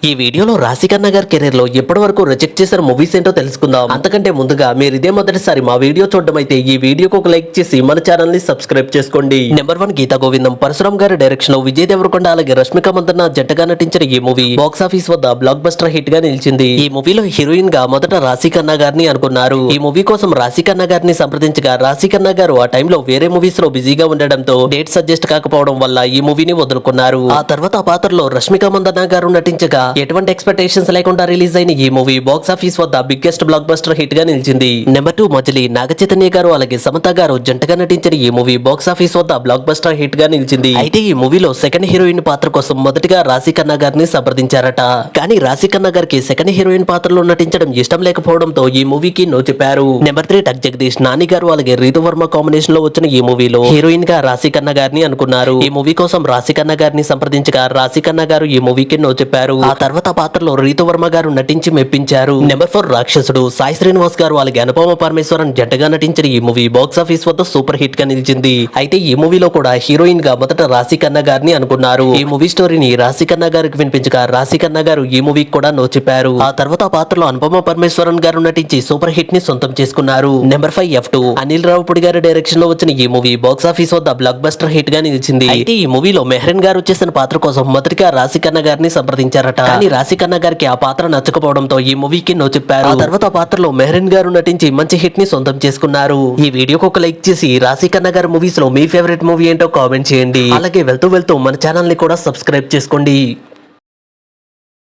ఈ వీడియోలో రాశికన్నా గారి కెరీర్ లో ఎప్పటి వరకు రిజెక్ట్ చేసిన మూవీస్ ఏంటో తెలుసుకుందాం. అంతకంటే ముందుగా మీరు ఇదే మొదటిసారి మా వీడియో చూడడం అయితే ఈ వీడియోకి ఒక లైక్ చేసి మన ఛానల్ ని సబ్స్క్రైబ్ చేసుకోండి. నెంబర్ 1 గీతా గోవిందం పరశురామ్ గారి డైరెక్షన్ లో విజయ్ దేవరకొండ అలాగే రష్మిక మందన్న జంటగా నటించిన ఈ మూవీ బాక్స్ ఆఫీస్ వద్ద బ్లాక్ బస్టర్ హిట్ గా నిలిచింది. ఈ మూవీలో హీరోయిన్ గా మొదట రాశికన్నా గారిని అనుకున్నారు. ఈ మూవీ కోసం రాశికన్నా గారిని సంప్రదించగా రాశికన్నా గారు ఆ టైంలో వేరే మూవీస్ లో బిజీగా ఉండడంతో డేట్ సజెస్ట్ కాకపోవడం వల్ల ఈ మూవీని వదులుకున్నారు. ఆ తర్వాత ఆ పాత్రలో రష్మిక మందన్న గారు నటించగా ఎటువంటి ఎక్స్పెక్టేషన్స్ లేకుండా రిలీజ్ అయిన ఈ మూవీ బాక్స్ ఆఫీస్ వద్ద బిగ్గెస్ట్ బ్లాక్ బస్టర్ హిట్ గా నిలిచింది. నెంబర్ 2 మజిలీ నాగ చైతన్య గారు అలాగే సమత గారు జంటగా నటించిన ఈ మూవీ బాక్స్ ఆఫీస్ వద్ద బ్లాక్ బస్టర్ హిట్ గా నిలిచింది. అయితే ఈ మూవీలో సెకండ్ హీరోయిన్ పాత్ర కోసం మొదటిగా రాశికన్నా గారిని సంప్రదించారట. కానీ రాశికన్నా గారికి సెకండ్ హీరోయిన్ పాత్రలో నటించడం ఇష్టం లేకపోవడంతో ఈ మూవీకి నో చెప్పారు. నెంబర్ 3 టక్ జగదీష్ నాని గారు అలాగే రీతువర్మ కాంబినేషన్ లో వచ్చిన ఈ మూవీలో హీరోయిన్ గా రాశికన్నా గారిని అనుకున్నారు. ఈ మూవీ కోసం రాశికన్నా గారిని సంప్రదించగా రాశికన్నా గారు ఈ మూవీకి నో చెప్పారు. ఆ తర్వాత పాత్రలో రీతువర్మ గారు నటించి మెప్పించారు. నెంబర్ 4 రాక్షసుడు సాయి శ్రీనివాస్ గారు అలాగే అనుపమ పరమేశ్వరన్ జంటగా నటించిన ఈ మూవీ బాక్స్ ఆఫీస్ వద్ద సూపర్ హిట్ గా నిలిచింది. అయితే ఈ మూవీలో కూడా హీరోయిన్ గా మొదట రాశికన్నా గారిని అనుకున్నారు. ఈ మూవీ స్టోరీని రాశికన్నా గారికి వినిపించగా రాశికన్నా గారు ఈ మూవీకి కూడా నో చెప్పారు. ఆ తర్వాత ఆ పాత్రలో అనుపమ పరమేశ్వరన్ గారు నటించి సూపర్ హిట్ ని సొంతం చేసుకున్నారు. నెంబర్ 5 F2 అనిల్ రావుపూడి గారి డైరెక్షన్ లో వచ్చిన ఈ మూవీ బాక్స్ ఆఫీస్ వద్ద బ్లాక్ బస్టర్ హిట్ గా నిలిచింది. అయితే ఈ మూవీలో మెహ్రన్ గారు చేసిన పాత్ర కోసం మొదటిగా రాశికన్నా గారిని సంప్రదించారట. కానీ రాశికన్నా గారికి ఆ పాత్ర నచ్చకపోవడంతో ఈ మూవీకి నో చెప్పారు. ఆ తర్వాత ఆ పాత్రలో మెహ్రన్ గారు నటించి మంచి హిట్ ని సొంతం చేసుకున్నారు. ఈ వీడియోకి ఒక లైక్ చేసి రాశికన్నా గారి మూవీస్ లో మీ ఫేవరెట్ మూవీ ఏంటో కామెంట్ చేయండి. అలాగే వెళ్తూ మన ఛానల్ ని కూడా సబ్స్క్రైబ్ చేసుకోండి.